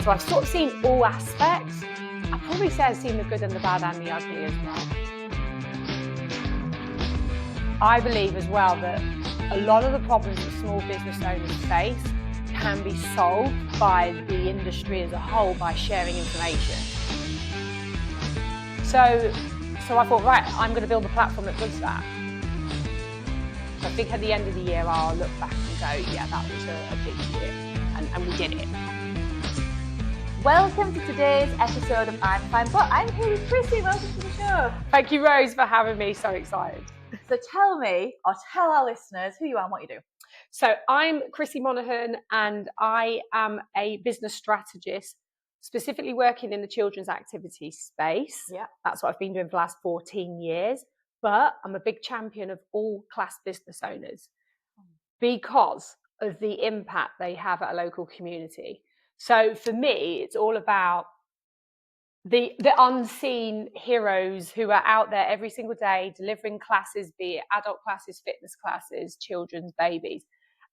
So I've sort of seen all aspects. I'd probably say I've seen the good and the bad and the ugly as well. I believe as well that a lot of the problems that small business owners face can be solved by the industry as a whole by sharing information. So I thought, right, I'm going to build a platform that does that. So I think at the end of the year, I'll look back and go, yeah, that was a big year, and we did it. Welcome to today's episode of I'm Fine But. I'm here with Krissie. Welcome to the show. Thank you, Rose, for having me. So excited. So tell me, or tell our listeners, who you are and what you do. So I'm Krissie Monaghan, and I am a business strategist, specifically working in the children's activity space. Yeah. That's what I've been doing for the last 14 years. But I'm a big champion of all class business owners because of the impact they have at a local community. So for me, it's all about the unseen heroes who are out there every single day delivering classes, be it adult classes, fitness classes, children's, babies.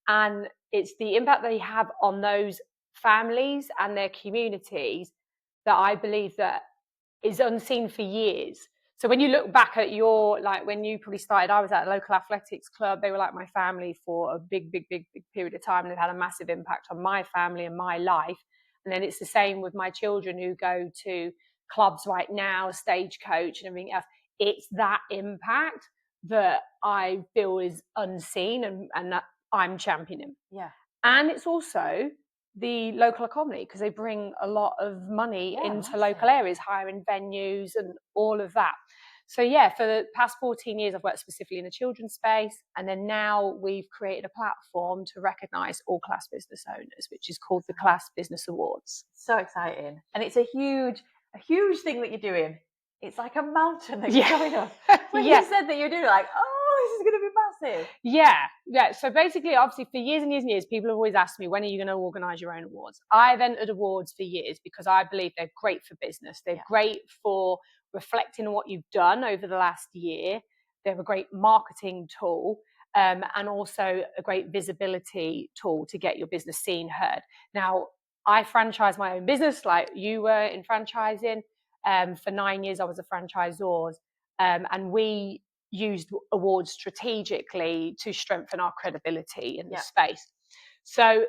And it's the impact they have on those families and their communities that I believe that is unseen for years. So when you look back at when you probably started, I was at a local athletics club. They were like my family for a big period of time. And they've had a massive impact on my family and my life. And then it's the same with my children who go to clubs right now, Stagecoach and everything else. It's that impact that I feel is unseen and that I'm championing. Yeah. And it's also the local economy because they bring a lot of money into local areas, hiring venues and all of that. So yeah, for the past 14 years, I've worked specifically in the children's space. And then now we've created a platform to recognise all class business owners, which is called the Class Business Awards. So exciting. And it's a huge thing that you're doing. It's like a mountain that you're going up. When you said that you're doing it, like, oh, this is going to be massive. Yeah. So basically, obviously, for years and years and years, people have always asked me, when are you going to organise your own awards? I've entered awards for years because I believe they're great for business. They're great for reflecting on what you've done over the last year. They're a great marketing tool and also a great visibility tool to get your business seen, heard. Now, I franchise my own business like you were in franchising. For 9 years, I was a franchisor, and we used awards strategically to strengthen our credibility in the space. So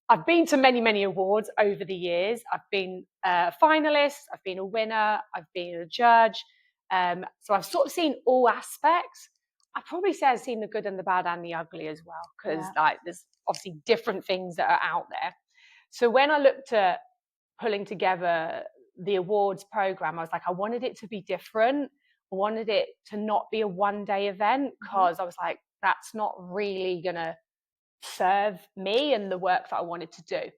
I've been to many awards over the years. I've been a finalist, I've been a winner, I've been a judge. So I've sort of seen all aspects. I'd probably say I've seen the good and the bad and the ugly as well, because there's obviously different things that are out there. So when I looked at pulling together the awards program, I was like, I wanted it to be different. I wanted it to not be a one-day event because I was like, that's not really going to serve me and the work that I wanted to do.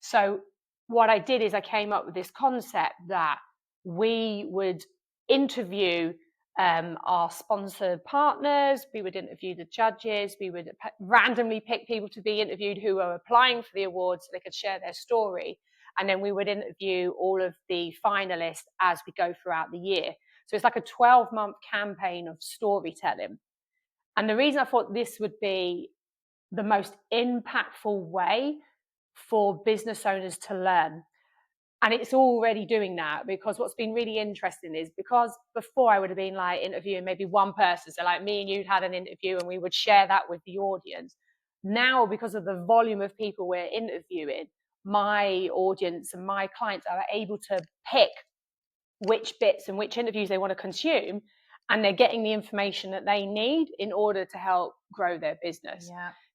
So what I did is I came up with this concept that we would interview our sponsored partners, we would interview the judges, we would randomly pick people to be interviewed who are applying for the awards so they could share their story. And then we would interview all of the finalists as we go throughout the year. So it's like a 12-month campaign of storytelling. And the reason I thought this would be the most impactful way for business owners to learn, and it's already doing that, because what's been really interesting is because before I would have been like interviewing maybe one person. So like me and you'd had an interview and we would share that with the audience. Now, because of the volume of people we're interviewing, my audience and my clients are able to pick which bits and which interviews they want to consume, and they're getting the information that they need in order to help grow their business.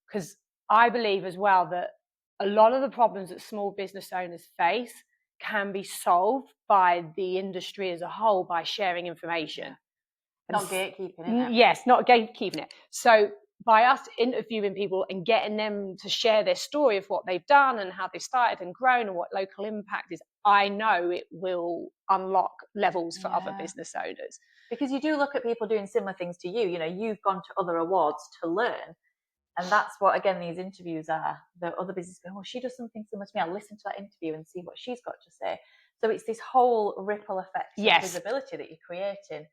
Because I believe as well that a lot of the problems that small business owners face can be solved by the industry as a whole by sharing information. Not gatekeeping it. Yes, not gatekeeping it. So by us interviewing people and getting them to share their story of what they've done and how they've started and grown and what local impact is, I know it will unlock levels for other business owners. Because you do look at people doing similar things to you. You know, you've gone to other awards to learn. And that's what, again, these interviews are. The other business go, oh, she does something similar to me. I'll listen to that interview and see what she's got to say. So it's this whole ripple effect of visibility that you're creating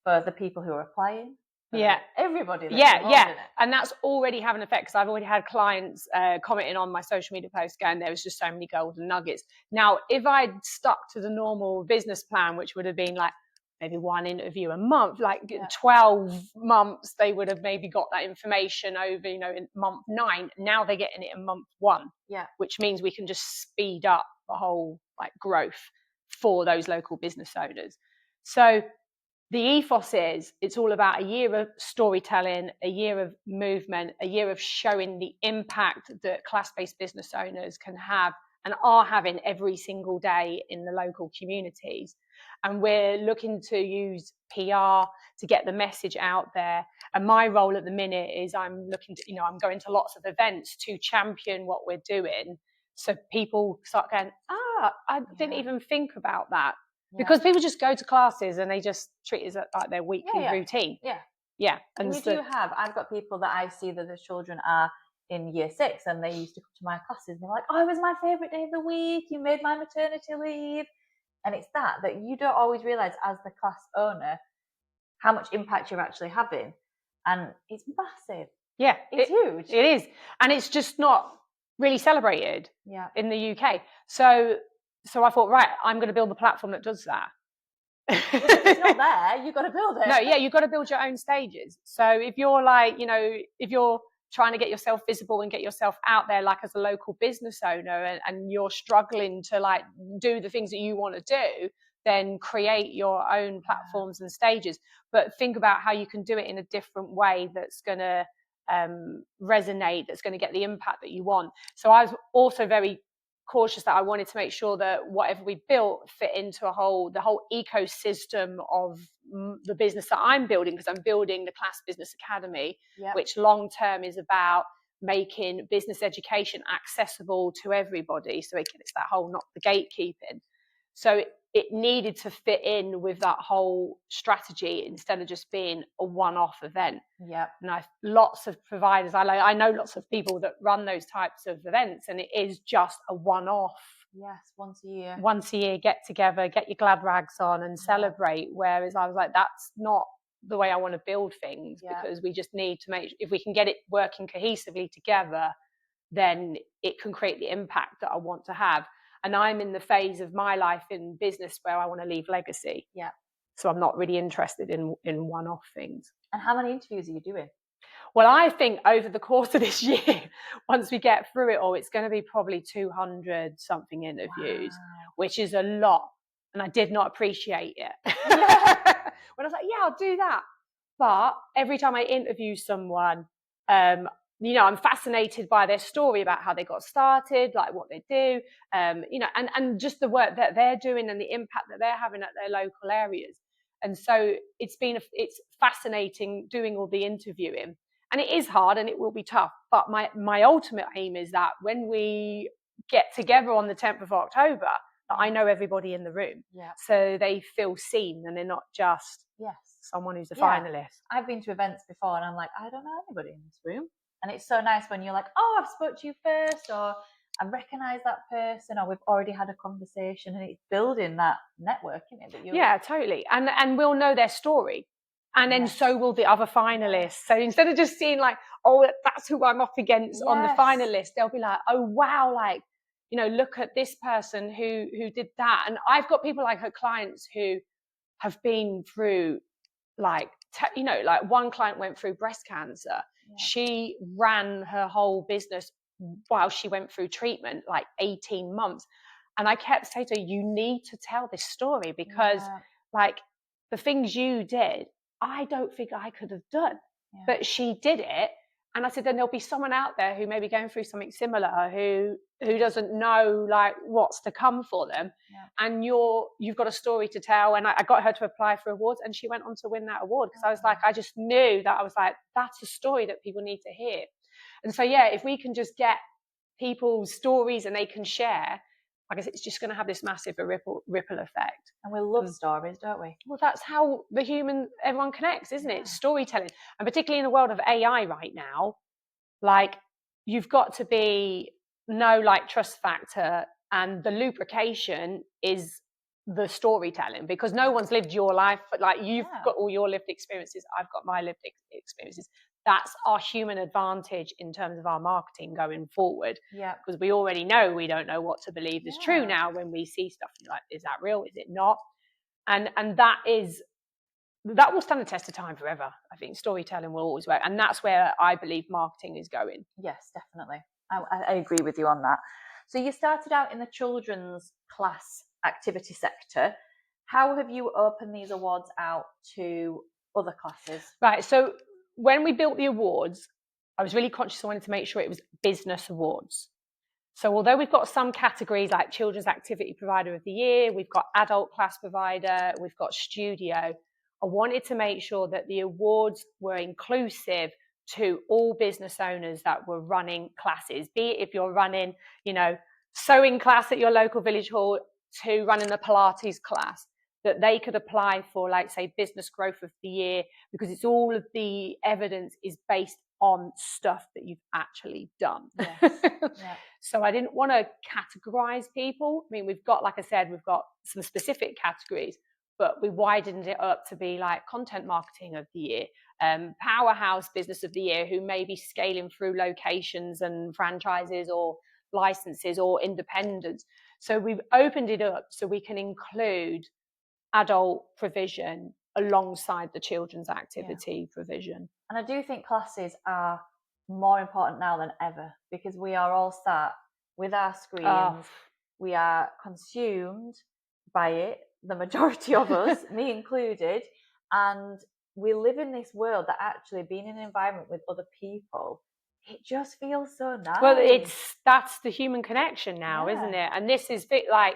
for the people who are applying, everybody that's involved in it. And that's already having an effect, because I've already had clients commenting on my social media posts going, there was just so many golden nuggets. Now, if I'd stuck to the normal business plan, which would have been like maybe one interview a month, like 12 months, they would have maybe got that information over, in month 9. Now they're getting it in month 1, which means we can just speed up the whole like growth for those local business owners. So the ethos is, it's all about a year of storytelling, a year of movement, a year of showing the impact that class-based business owners can have and are having every single day in the local communities. And we're looking to use PR to get the message out there. And my role at the minute is I'm looking to, I'm going to lots of events to champion what we're doing. So people start going, I didn't even think about that. Because people just go to classes and they just treat it like their weekly routine. And you do have, I've got people that I see that the children are in year 6 and they used to come to my classes and they're like, oh, it was my favourite day of the week, you made my maternity leave. And it's that you don't always realise as the class owner how much impact you're actually having. And it's massive. Yeah. It's huge. It is. And it's just not really celebrated in the UK. So I thought, right, I'm going to build the platform that does that. It's not there, you've got to build it. No, you've got to build your own stages. So if you're like, if you're trying to get yourself visible and get yourself out there, like as a local business owner, and you're struggling to like do the things that you want to do, then create your own platforms and stages. But think about how you can do it in a different way that's going to resonate, that's going to get the impact that you want. So I was also very cautious that I wanted to make sure that whatever we built fit into the whole ecosystem of the business that I'm building, because I'm building the Class Business Academy, which long term is about making business education accessible to everybody. So it's that whole, not the gatekeeping. So it needed to fit in with that whole strategy instead of just being a one-off event. And lots of providers, I know lots of people that run those types of events, and it is just a one-off. Once a year, get together, get your glad rags on and celebrate. Whereas I was like, that's not the way I want to build things, because we just need to make, if we can get it working cohesively together, then it can create the impact that I want to have. And I'm in the phase of my life in business where I want to leave legacy. So I'm not really interested in one-off things. And how many interviews are you doing? Well, I think over the course of this year, once we get through it all, it's going to be probably 200 something interviews, which is a lot. And I did not appreciate it. When I was like, I'll do that. But every time I interview someone, I'm fascinated by their story about how they got started, like what they do, and just the work that they're doing and the impact that they're having at their local areas. And so it's fascinating doing all the interviewing, and it is hard and it will be tough. But my ultimate aim is that when we get together on the 10th of October, that I know everybody in the room, so they feel seen and they're not just someone who's a finalist. I've been to events before and I'm like, I don't know anybody in this room. And it's so nice when you're like, oh, I've spoke to you first, or I recognise that person, or we've already had a conversation, and it's building that network, isn't it? Totally. And we'll know their story. And then so will the other finalists. So instead of just seeing like, oh, that's who I'm up against on the finalist, they'll be like, oh, wow, like, look at this person who did that. And I've got people like her clients who have been through like one client went through breast cancer. She ran her whole business while she went through treatment, like 18 months. And I kept saying to her, you need to tell this story, because like the things you did, I don't think I could have done, but she did it. And I said, then there'll be someone out there who may be going through something similar, who doesn't know like what's to come for them. And you've got a story to tell. And I got her to apply for awards, and she went on to win that award, because I was like, I just knew that I was like, that's a story that people need to hear. And so, if we can just get people's stories and they can share, I guess it's just going to have this massive ripple effect. And we love stories, don't we? Well, that's how everyone connects, isn't it? Storytelling. And particularly in the world of AI right now, like you've got to know like trust factor, and the lubrication is the storytelling, because no one's lived your life, but like you've got all your lived experiences, I've got my lived experiences. That's our human advantage in terms of our marketing going forward. Yeah. Because we already know we don't know what to believe is true now when we see stuff like, is that real? Is it not? And that will stand the test of time forever. I think storytelling will always work. And that's where I believe marketing is going. Yes, definitely. I agree with you on that. So you started out in the children's class activity sector. How have you opened these awards out to other classes? Right. So when we built the awards, I was really conscious I wanted to make sure it was business awards. So although we've got some categories like Children's Activity Provider of the Year, we've got Adult Class Provider, we've got Studio, I wanted to make sure that the awards were inclusive to all business owners that were running classes, be it if you're running, sewing class at your local village hall to running a Pilates class, that they could apply for, like, say, Business Growth of the Year, because it's all of the evidence is based on stuff that you've actually done. Yes. Yeah. So I didn't want to categorize people. I mean, we've got, like I said, we've got some specific categories, but we widened it up to be like Content Marketing of the Year, Powerhouse Business of the Year, who may be scaling through locations and franchises or licenses or independents. So we've opened it up so we can include adult provision alongside the children's activity provision. And I do think classes are more important now than ever, because we are all sat with our screens. We are consumed by it, the majority of us, me included, and we live in this world that actually being in an environment with other people, it just feels so nice. Well, that's the human connection now, isn't it? And this is like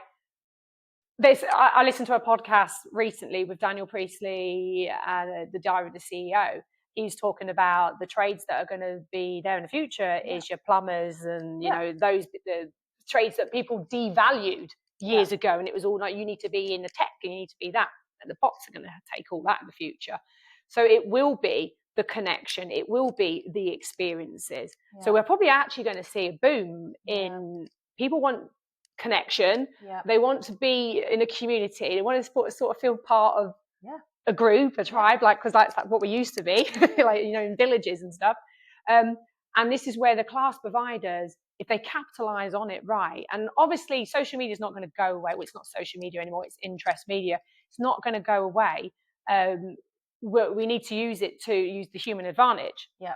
this. I listened to a podcast recently with Daniel Priestley, the Diary of the CEO. He's talking about the trades that are going to be there in the future is your plumbers and those the trades that people devalued years ago, and it was all like, you need to be in the tech, you need to be that, and the bots are going to take all that in the future. So it will be the connection, it will be the experiences. So we're probably actually going to see a boom in people want connection. They want to be in a community. They want to sort of feel part of a group, a tribe, because that's like what we used to be, like in villages and stuff. And this is where the class providers, if they capitalize on it right, and obviously social media is not going to go away. Well, it's not social media anymore; it's interest media. It's not going to go away. We need to use the human advantage. Yeah.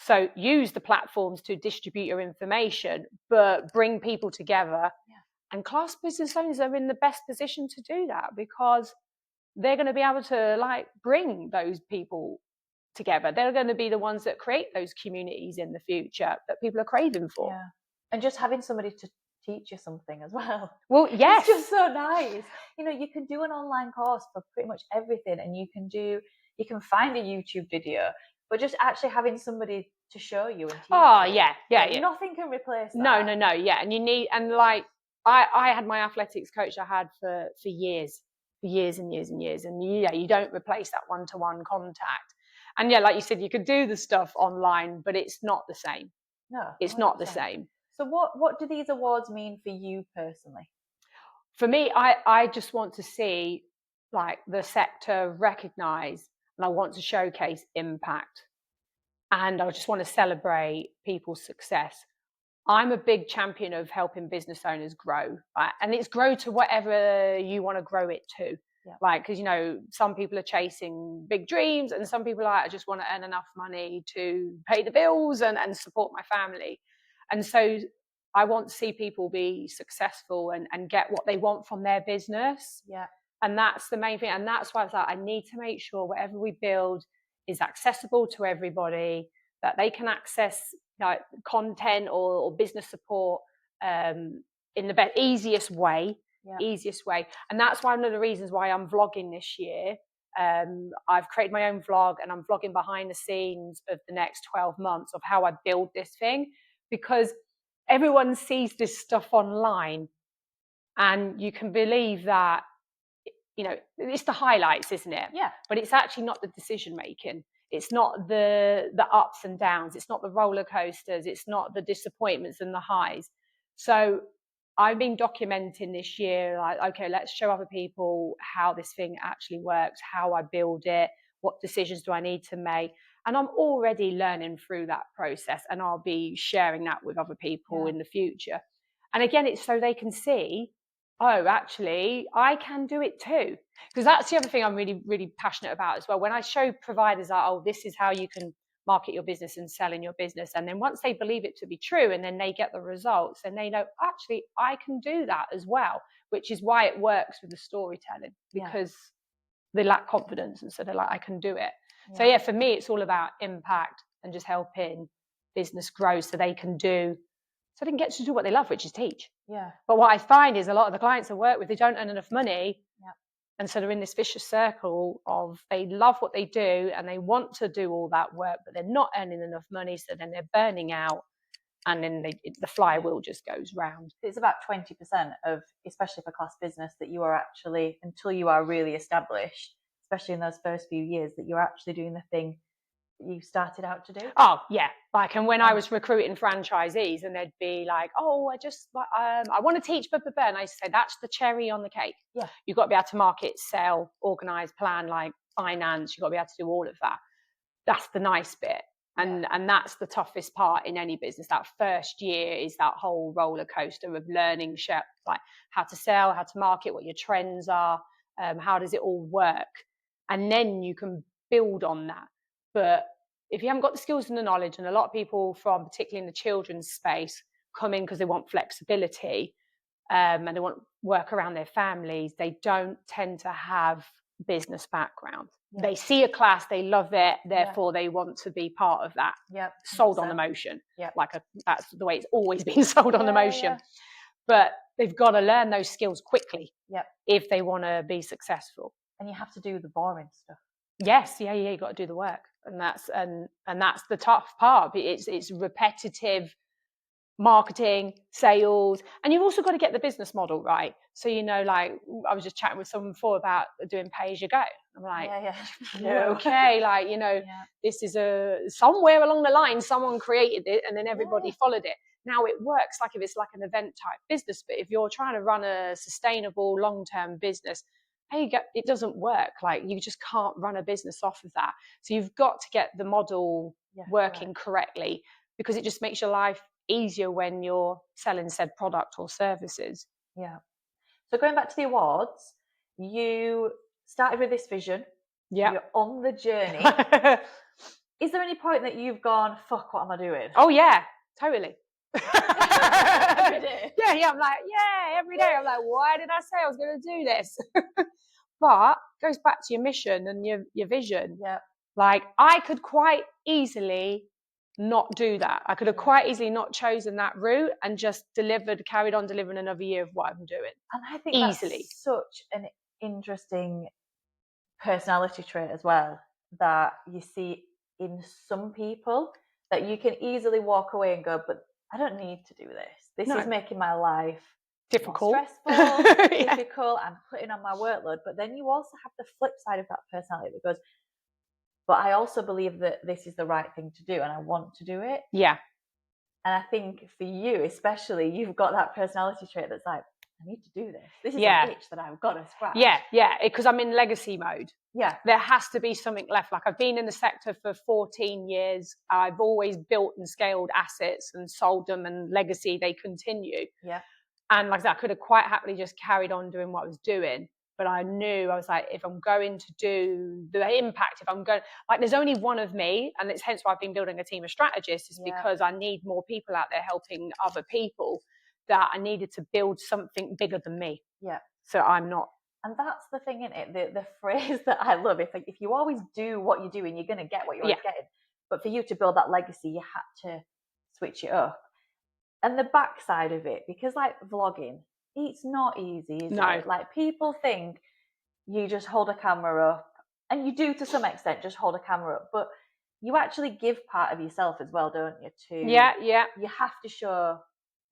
So use the platforms to distribute your information, but bring people together. And class business owners are in the best position to do that, because they're going to be able to bring those people together. They're going to be the ones that create those communities in the future that people are craving for. Yeah. And just having somebody to teach you something as well. Well, yes. It's just so nice. You can do an online course for pretty much everything, and you can find a YouTube video, but just actually having somebody to show you and teach you. Yeah. Nothing can replace that. No. Yeah. And you need, and I had my athletics coach I had for years and years and years. And you don't replace that one-to-one contact. And like you said, you could do the stuff online, but it's not the same. No, it's 100%. Not the same. So what do these awards mean for you personally? For me, I just want to see the sector recognise, and I want to showcase impact. And I just want to celebrate people's success. I'm a big champion of helping business owners grow, and it's grow to whatever you want to grow it to. Because some people are chasing big dreams, and some people I just want to earn enough money to pay the bills and support my family. And so I want to see people be successful and get what they want from their business. And that's the main thing. And that's why I was like, I need to make sure whatever we build is accessible to everybody, that they can access content or business support in the easiest way. And that's one of the reasons why I'm vlogging this year. I've created my own vlog, and I'm vlogging behind the scenes of the next 12 months of how I build this thing, because everyone sees this stuff online, and you can believe that it's the highlights, isn't it? But it's actually not the decision making. It's not the ups and downs. It's not the roller coasters. It's not the disappointments and the highs. So I've been documenting this year, like, okay, let's show other people how this thing actually works, how I build it, what decisions do I need to make. And I'm already learning through that process, and I'll be sharing that with other people in the future. And again, it's so they can see, oh, actually, I can do it too. Because that's the other thing I'm really, really passionate about as well. When I show providers that, oh, this is how you can market your business and sell in your business. And then once they believe it to be true and then they get the results and they know, actually, I can do that as well, which is why it works with the storytelling, because they lack confidence. And so they're like, I can do it. So yeah, for me, it's all about impact and just helping business grow so they can get to do what they love, which is teach. Yeah. But what I find is a lot of the clients I work with, they don't earn enough money. And so they're in this vicious circle of they love what they do and they want to do all that work, but they're not earning enough money. So then they're burning out, and then the flywheel just goes round. It's about 20% of, especially for class business, that you are actually, until you are really established, especially in those first few years, that you're actually doing the thing you started out to do. Oh yeah, like, and when I was recruiting franchisees and they'd be like, oh, I want to teach and I used to say, that's the cherry on the cake. You've got to be able to market, sell, organize, plan, like finance. You've got to be able to do all of that. That's the nice bit. And that's the toughest part in any business. That first year is that whole roller coaster of learning, like how to sell, how to market, what your trends are, how does it all work, and then you can build on that. But if you haven't got the skills and the knowledge, and a lot of people from, particularly in the children's space, come in because they want flexibility and they want work around their families, they don't tend to have business background. They see a class, they love it, therefore they want to be part of that. Sold on emotion. That's the way it's always been sold on emotion. But they've got to learn those skills quickly if they want to be successful. And you have to do the boring stuff. Yes, you got to do the work, and that's the tough part. It's repetitive marketing, sales, and you've also got to get the business model right. So like I was just chatting with someone before about doing pay as you go. I'm like, okay, like this is somewhere along the line someone created it, and then everybody followed it. Now it works like if it's like an event type business, but if you're trying to run a sustainable long-term business, it doesn't work. Like, you just can't run a business off of that. So you've got to get the model working correctly, because it just makes your life easier when you're selling said product or services. So going back to the awards, you started with this vision. You're on the journey. Is there any point that you've gone, fuck, what am I doing? Oh yeah, totally. Every day. I'm like, every day I'm like, why did I say I was going to do this? But it goes back to your mission and your vision. Like, I could quite easily not do that. I could have quite easily not chosen that route and just carried on delivering another year of what I'm doing. And I think that's such an interesting personality trait as well, that you see in some people, that you can easily walk away and go, but I don't need to do this. This is making my life difficult, stressful, difficult. I'm putting on my workload. But then you also have the flip side of that personality that goes, but I also believe that this is the right thing to do and I want to do it. And I think for you especially, you've got that personality trait that's like, I need to do this. This is an itch that I've got to scratch. Because I'm in legacy mode. There has to be something left. Like, I've been in the sector for 14 years. I've always built and scaled assets and sold them, and legacy, they continue. And like I said, I could have quite happily just carried on doing what I was doing. But I knew, I was like, if I'm going to do the impact, there's only one of me, and it's hence why I've been building a team of strategists, is because I need more people out there helping other people, that I needed to build something bigger than me. So I'm not. And that's the thing, isn't it? The phrase that I love, if you always do what you're doing, you're going to get what you're getting. But for you to build that legacy, you had to switch it up. And the backside of it, because like vlogging, it's not easy, is it? Like, people think you just hold a camera up, and you do to some extent just hold a camera up, but you actually give part of yourself as well, don't you? You have to show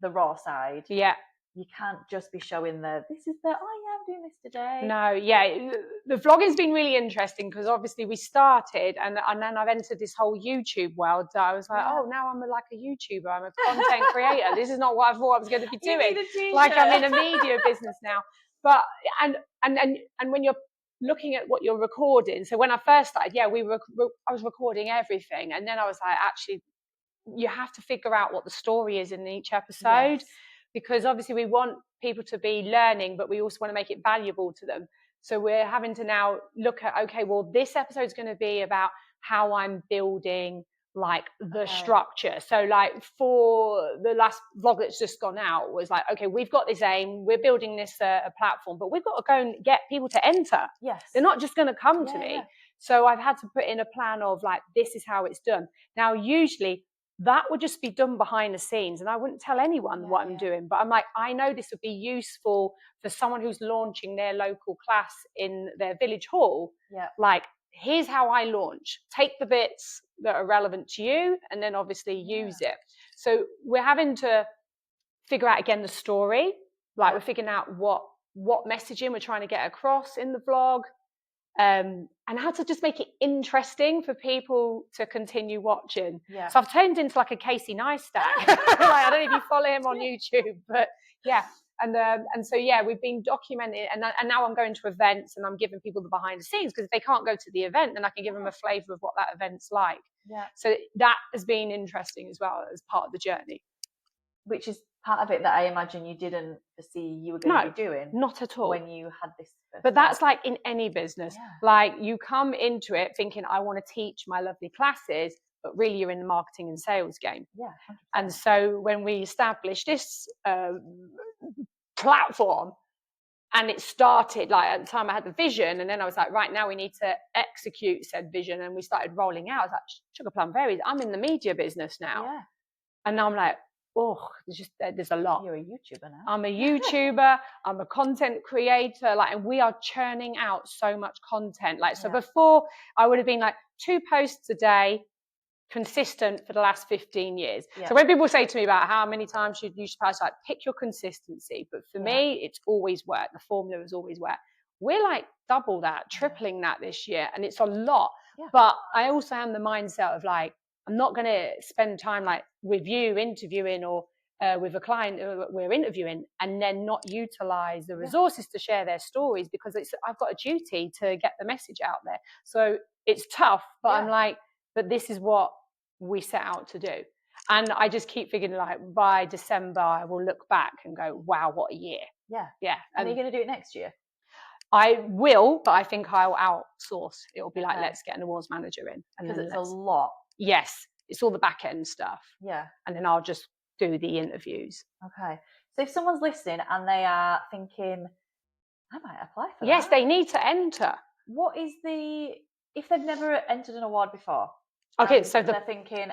the raw side. You can't just be showing this is the I am I'm doing this today. No, yeah, the vlogging's been really interesting because obviously we started and then I've entered this whole YouTube world. So I was like, oh, now I'm like a YouTuber. I'm a content creator. This is not what I thought I was going to be doing. Like I'm in a media business now. But and when you're looking at what you're recording, so when I first started, I was recording everything, and then I was like, actually, you have to figure out what the story is in each episode, because obviously we want people to be learning, but we also want to make it valuable to them. So we're having to now look at, okay, well, this episode is going to be about how I'm building like the structure. So like for the last vlog that's just gone out was like, okay, we've got this aim, we're building this a platform, but we've got to go and get people to enter. They're not just going to come to me. So I've had to put in a plan of like, this is how it's done. Now, usually that would just be done behind the scenes and I wouldn't tell anyone what I'm doing, but I'm like, I know this would be useful for someone who's launching their local class in their village hall. Like, here's how I launch. Take the bits that are relevant to you and then obviously use it. So we're having to figure out again the story. Like we're figuring out what messaging we're trying to get across in the vlog. And how to just make it interesting for people to continue watching. So I've turned into like a Casey Neistat. Like, I don't know if you follow him on YouTube, but and so we've been documenting, and now I'm going to events and I'm giving people the behind the scenes, because if they can't go to the event, then I can give them a flavour of what that event's like. So that has been interesting as well as part of the journey. Which is part of it that I imagine you didn't foresee you were going to be doing. Not at all. When you had this But that's like in any business. Like you come into it thinking, I want to teach my lovely classes, but really you're in the marketing and sales game. 100%. And so when we established this platform, and it started, like at the time I had the vision, and then I was like, right, now we need to execute said vision. And we started rolling out. I was like, Sugar Plum Berries, I'm in the media business now. And now I'm like, oh, there's a lot. You're a YouTuber now. I'm a YouTuber. I'm a content creator. Like, and we are churning out so much content. Like, so before I would have been like 2 posts a day, consistent for the last 15 years. So when people say to me about how many times you should post, like, pick your consistency. But for me, it's always worked. The formula has always worked. We're like double that, tripling that this year, and it's a lot. But I also am the mindset of like, I'm not going to spend time like with you interviewing or with a client we're interviewing and then not utilize the resources to share their stories, because I've got a duty to get the message out there. So it's tough, but I'm like, but this is what we set out to do. And I just keep thinking like by December, I will look back and go, wow, what a year. Yeah. And are you going to do it next year? I will, but I think I'll outsource. It'll be like, let's get an awards manager in. Because it's a lot. Yes, it's all the back end stuff. And then I'll just do the interviews. Okay. So if someone's listening and they are thinking, I might apply for that. Yes, they need to enter. What is if they've never entered an award before? Okay, so they're thinking,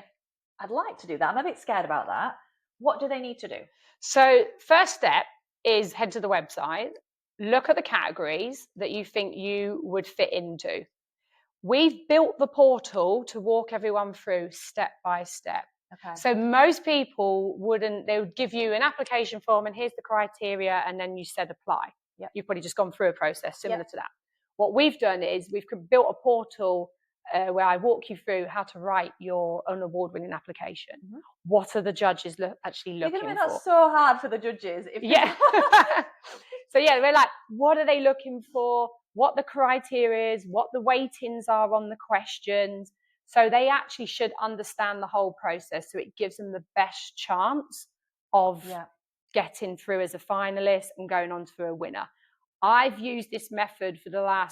I'd like to do that. I'm a bit scared about that. What do they need to do? So first step is head to the website, look at the categories that you think you would fit into. We've built the portal to walk everyone through step by step. So most people they would give you an application form and here's the criteria, and then you said apply. You've probably just gone through a process similar to that. What we've done is we've built a portal where I walk you through how to write your own award-winning application. What are the judges actually looking for? You're going to make that so hard for the judges. So we're like, what are they looking for? What the criteria is, what the weightings are on the questions. So they actually should understand the whole process, so it gives them the best chance of getting through as a finalist and going on to a winner. I've used this method for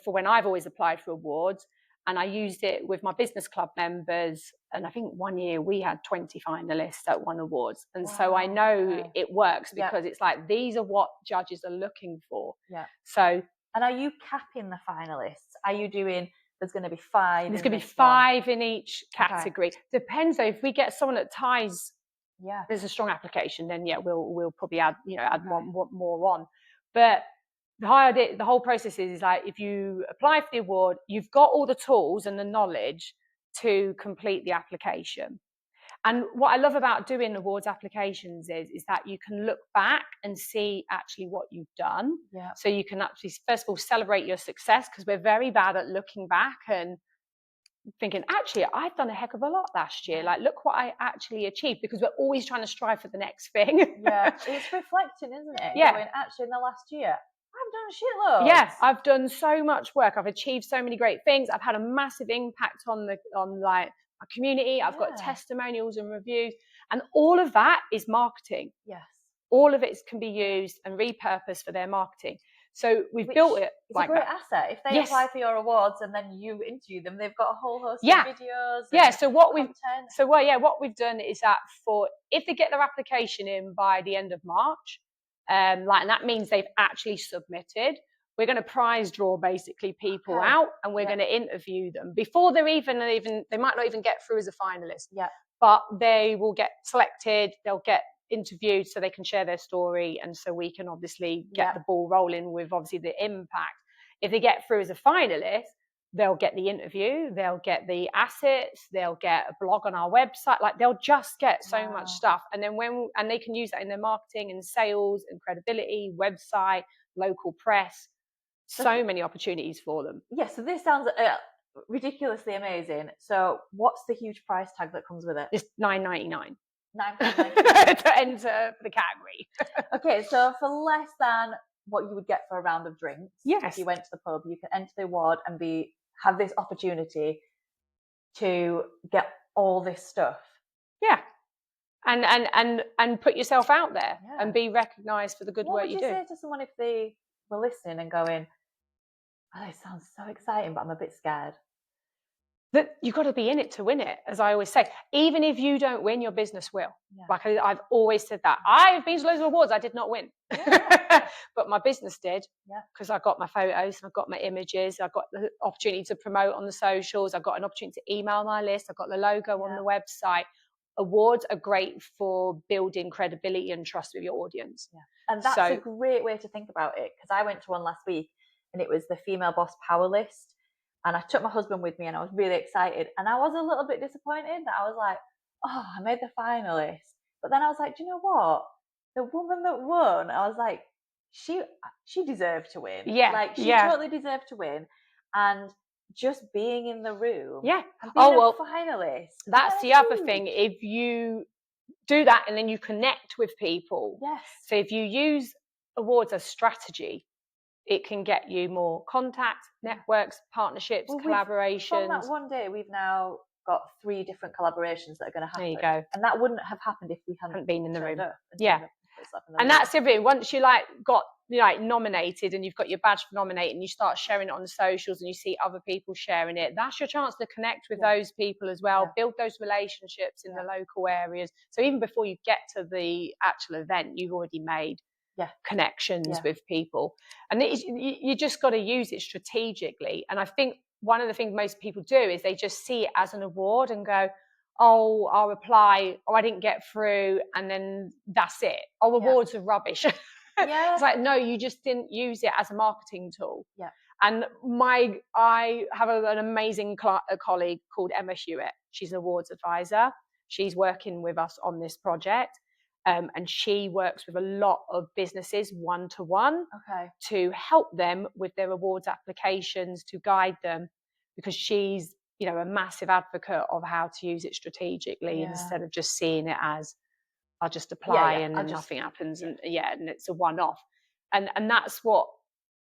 when I've always applied for awards, and I used it with my business club members. And I think one year we had 20 finalists that won awards. And so I know it works because it's like, these are what judges are looking for. So. And are you capping the finalists? Are you doing, there's going to be 5? There's going to be 5 in each category. Depends though, if we get someone that ties, there's a strong application, then we'll probably add one more on. But the whole process is like, if you apply for the award, you've got all the tools and the knowledge to complete the application. And what I love about doing awards applications is that you can look back and see actually what you've done. Yeah. So you can actually, first of all, celebrate your success, because we're very bad at looking back and thinking, actually, I've done a heck of a lot last year. Like, look what I actually achieved, because we're always trying to strive for the next thing. Yeah, it's reflecting, isn't it? Yeah. Going, actually, in the last year, I've done shitloads. Yeah, I've done so much work. I've achieved so many great things. I've had a massive impact on like my community. I've got testimonials and reviews, and all of that is marketing. Yes. All of it can be used and repurposed for their marketing. So we've built it. It's like a great asset. If they apply for your awards and then you interview them, they've got a whole host of videos. So what we've done is that if they get their application in by the end of March, and that means they've actually submitted, we're going to prize draw basically people out, and we're going to interview them before they're even they might not even get through as a finalist. Yeah. But they will get selected. They'll get interviewed so they can share their story, and so we can obviously get the ball rolling with obviously the impact. If they get through as a finalist, they'll get the interview, they'll get the assets, they'll get a blog on our website. Like, they'll just get so much stuff, and then and they can use that in their marketing and sales and credibility, website, local press. So many opportunities for them. Yeah, so this sounds ridiculously amazing. So what's the huge price tag that comes with it? It's $9.99. To enter the category. Okay, so for less than what you would get for a round of drinks, yes, if you went to the pub, you can enter the award and have this opportunity to get all this stuff. Yeah. And put yourself out there and be recognised for the good work you do. What would you say to someone if they were listening and going, oh, this sounds so exciting, but I'm a bit scared? That you've got to be in it to win it, as I always say. Even if you don't win, your business will. Yeah. Like I've always said that. I've been to loads of awards, I did not win. Yeah. But my business did, because I got my photos, I got my images, I got the opportunity to promote on the socials, I got an opportunity to email my list, I got the logo on the website. Awards are great for building credibility and trust with your audience. Yeah. And that's a great way to think about it, because I went to one last week and it was the Female Boss Power List. And I took my husband with me and I was really excited. And I was a little bit disappointed that I was like, oh, I made the finalist. But then I was like, do you know what? The woman that won, I was like, she deserved to win. Yeah. Like, she totally deserved to win. And just being in the room. Yeah. And being a finalist. That's the other thing. If you do that and then you connect with people. Yes. So if you use awards as strategy, it can get you more contacts, networks, partnerships, collaborations. From that one day, we've now got 3 different collaborations that are going to happen. There you go. And that wouldn't have happened if we hadn't been in the room. Yeah. And that's everything. Once you got nominated and you've got your badge for nominating, and you start sharing it on the socials and you see other people sharing it, that's your chance to connect with those people as well, build those relationships in the local areas. So even before you get to the actual event, you've already made connections with people. And you just got to use it strategically. And I think one of the things most people do is they just see it as an award and go, oh, I'll apply, oh, I didn't get through, and then that's it. Oh, awards are rubbish. It's like, no, you just didn't use it as a marketing tool. Yeah. And I have an amazing colleague called Emma Hewitt. She's an awards advisor. She's working with us on this project. And she works with a lot of businesses one-to-one to help them with their awards applications, to guide them, because she's, a massive advocate of how to use it strategically instead of just seeing it as, I'll just apply and then nothing happens and it's a one-off. And that's what,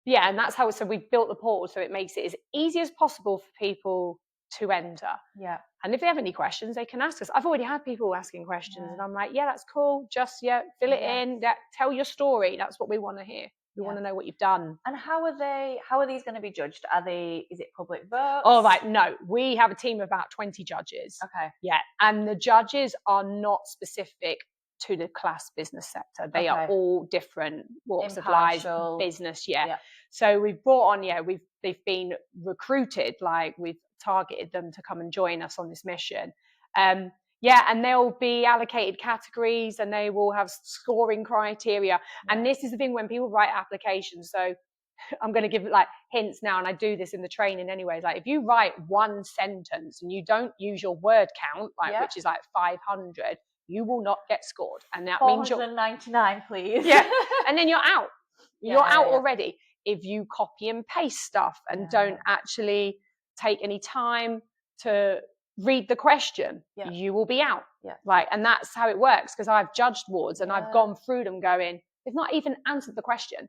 and that's how so we've built the portal so it makes it as easy as possible for people to enter. Yeah. And if they have any questions, they can ask us. I've already had people asking questions and I'm like, that's cool. Just, fill it in. Tell your story. That's what we want to hear. We want to know what you've done. And how are these going to be judged? Is it public votes? Oh, right. No, we have a team of about 20 judges. Okay. Yeah. And the judges are not specific to the class business sector. They are all different walks of life, business. Yeah. So we've brought on, they've been recruited, like we've targeted them to come and join us on this mission. And they'll be allocated categories and they will have scoring criteria. And this is the thing when people write applications. So I'm going to give like hints now, and I do this in the training anyways. Like if you write one sentence and you don't use your word count, like which is like 500, you will not get scored, and that means 499, please. Yeah, and then you're out. You're out already. If you copy and paste stuff and don't actually take any time to read the question, you will be out. Like, and that's how it works, because I've judged wards and I've gone through them going, they've not even answered the question.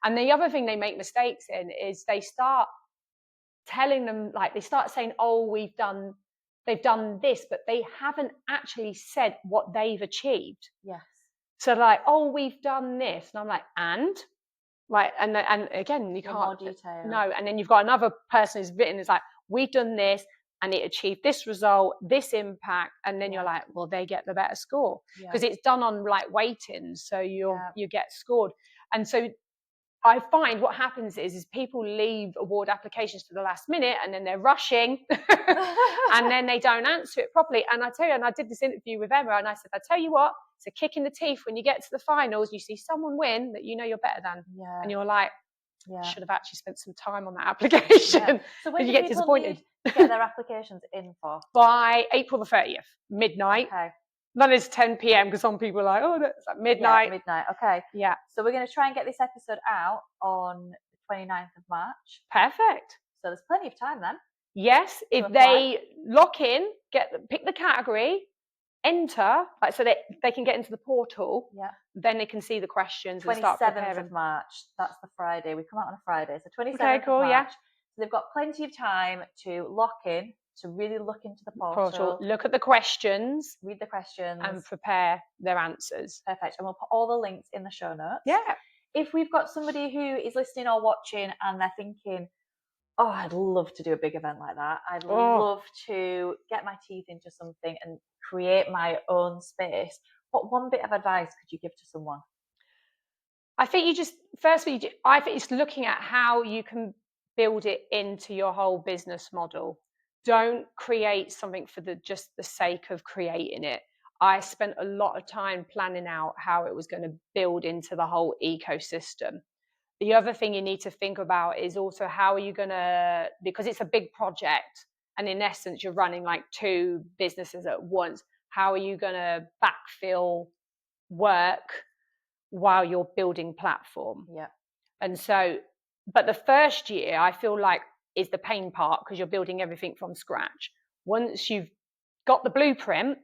And the other thing they make mistakes in is they start telling them, like, they start saying, oh, they've done this, but they haven't actually said what they've achieved. So like, oh, we've done this. And I'm like, and again, you can't. More detail. No. And then you've got another person who's written, it's like, we've done this and it achieved this result, this impact. And then you're like, well, they get the better score because it's done on like weightings. So you get scored. And so I find what happens is people leave award applications to the last minute, and then they're rushing and then they don't answer it properly. And I tell you, and I did this interview with Emma, and I said, I tell you what, it's a kick in the teeth when you get to the finals, you see someone win that you know you're better than. And you're like, I should have actually spent some time on that application. So when you get disappointed. Need to get their applications in for? By April the 30th, midnight. That is 10 p.m. because some people are like, oh, that's like midnight. Yeah, midnight. Okay. Yeah. So we're going to try and get this episode out on the 29th of March. Perfect. So there's plenty of time then. Yes. If they lock in, pick the category, enter, like so they can get into the portal. Then they can see the questions and start preparing. 27th of March. That's the Friday. We come out on a Friday. So 27th of March. So they've got plenty of time to lock in, to really look into the portal. Look at the questions. Read the questions. And prepare their answers. Perfect. And we'll put all the links in the show notes. Yeah. If we've got somebody who is listening or watching and they're thinking, oh, I'd love to do a big event like that. I'd love to get my teeth into something and create my own space. What one bit of advice could you give to someone? I think I think it's looking at how you can build it into your whole business model. Don't create something for just the sake of creating it. I spent a lot of time planning out how it was going to build into the whole ecosystem. The other thing you need to think about is also how are you going to, because it's a big project and in essence you're running like two businesses at once, how are you going to backfill work while you're building platform? And so, but the first year I feel like is the pain part because you're building everything from scratch. Once you've got the blueprint,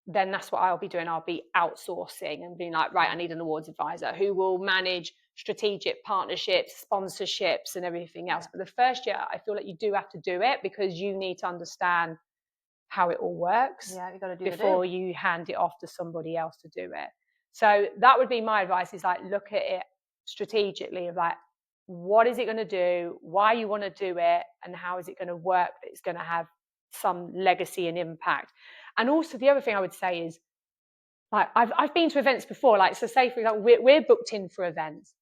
then that's what I'll be doing. I'll be outsourcing and being like, right, I need an awards advisor who will manage strategic partnerships, sponsorships and everything else. But the first year I feel like you do have to do it because you need to understand how it all works you got to do before you hand it off to somebody else to do it. So that would be my advice, is like, look at it strategically of like, what is it going to do, why you want to do it, and how is it going to work that it's going to have some legacy and impact. And also the other thing I would say is, like, I've been to events before, like, so say for example we're booked in for events.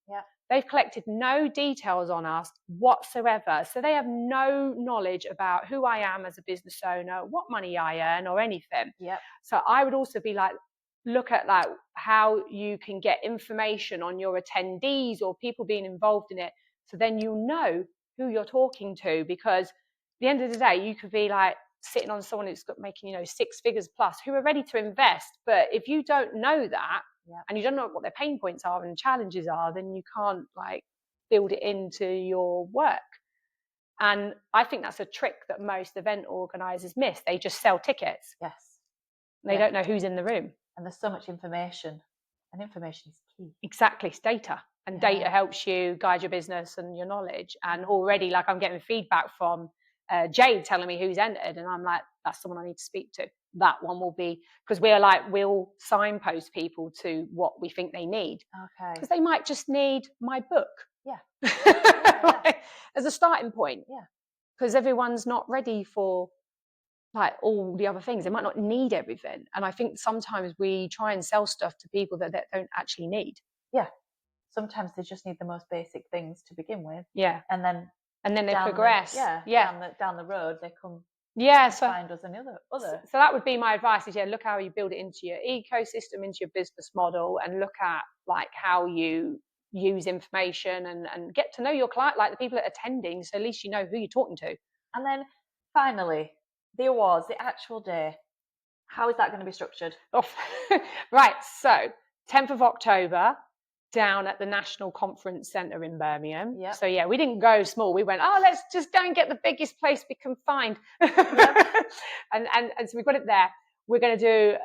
They've collected no details on us whatsoever, so they have no knowledge about who I am as a business owner, what money I earn or anything. So I would also be like, look at like how you can get information on your attendees or people being involved in it, so then you know who you're talking to, because at the end of the day you could be like sitting on someone who's got making 6 figures plus who are ready to invest, but if you don't know that and you don't know what their pain points are and challenges are, then you can't like build it into your work. And I think that's a trick that most event organizers miss. They just sell tickets. They don't know who's in the room. And there's so much information, and information is key. Exactly, it's data, and data helps you guide your business and your knowledge. And already, like, I'm getting feedback from Jade telling me who's entered, and I'm like, that's someone I need to speak to. That one will be, because we'll signpost people to what we think they need. Because they might just need my book. Like, as a starting point. Because everyone's not ready for like all the other things. They might not need everything. And I think sometimes we try and sell stuff to people that don't actually need. Sometimes they just need the most basic things to begin with. And then they progress. Down the road they come find us another. So that would be my advice, is look how you build it into your ecosystem, into your business model, and look at like how you use information and get to know your client, like the people that are attending, so at least you know who you're talking to. And then finally, the awards, the actual day. How is that going to be structured? Right, so 10th of October, down at the National Conference Centre in Birmingham. Yep. So yeah, we didn't go small. We went, let's just go and get the biggest place we can find. Yep. and so we got it there. We're going to do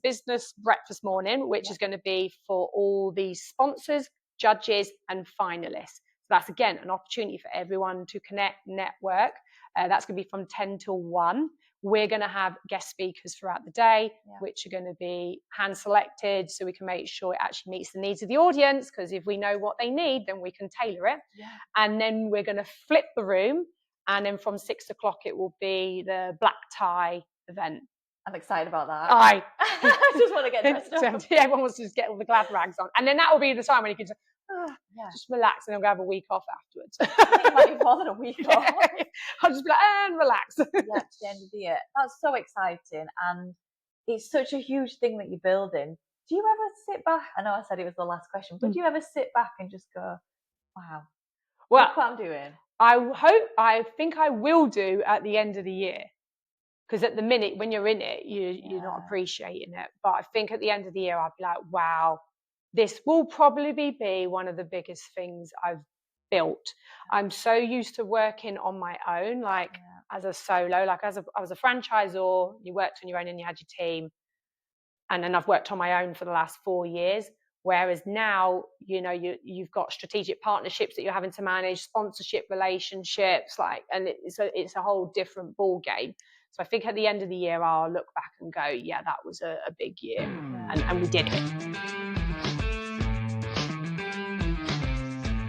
business breakfast morning, which is going to be for all the sponsors, judges, and finalists. So that's, again, an opportunity for everyone to connect, network. That's going to be from 10 till 1. We're going to have guest speakers throughout the day, which are going to be hand-selected, so we can make sure it actually meets the needs of the audience, because if we know what they need, then we can tailor it. Yeah. And then we're going to flip the room, and then from 6 o'clock, it will be the black tie event. I'm excited about that. I just want to get dressed up. Everyone wants to just get all the glad rags on. And then that will be the time when you can just relax, and then we'll have a week off afterwards. I think it might be more than a week off. I'll just be like, and relax. Yeah, to the end of the year. That's so exciting. And it's such a huge thing that you're building. Do you ever sit back? I know I said it was the last question, but do you ever sit back and just go, wow, look what I'm doing? I think I will do at the end of the year. Because at the minute, when you're in it, you're not appreciating it. But I think at the end of the year, I'll be like, wow, this will probably be one of the biggest things I've built. I'm so used to working on my own, like as a solo, like I was a franchisor, you worked on your own and you had your team. And then I've worked on my own for the last 4 years. Whereas now, you've got strategic partnerships that you're having to manage, sponsorship relationships, and it's a whole different ball game. So I think at the end of the year, I'll look back and go, yeah, that was a big year, and we did it.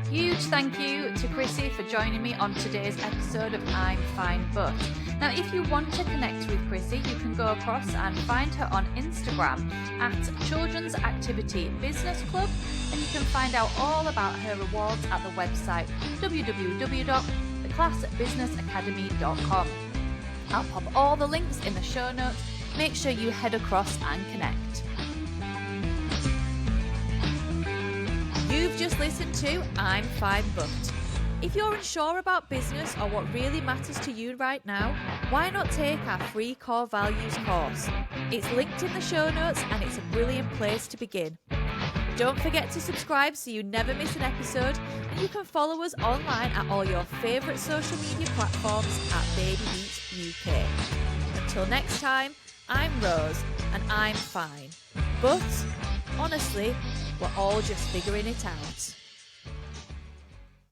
Huge thank you to Krissie for joining me on today's episode of I'm Fine But. Now, if you want to connect with Krissie, you can go across and find her on Instagram at Children's Activity Business Club, and you can find out all about her awards at the website www.theclassbusinessacademy.com. I'll pop all the links in the show notes. Make sure you head across and connect. You've just listened to I'm Fine But. If you're unsure about business or what really matters to you right now, why not take our free Core Values course? It's linked in the show notes and it's a brilliant place to begin. Don't forget to subscribe so you never miss an episode, and you can follow us online at all your favourite social media platforms at Baby Beats UK. Until next time, I'm Rose and I'm fine. But honestly, we're all just figuring it out.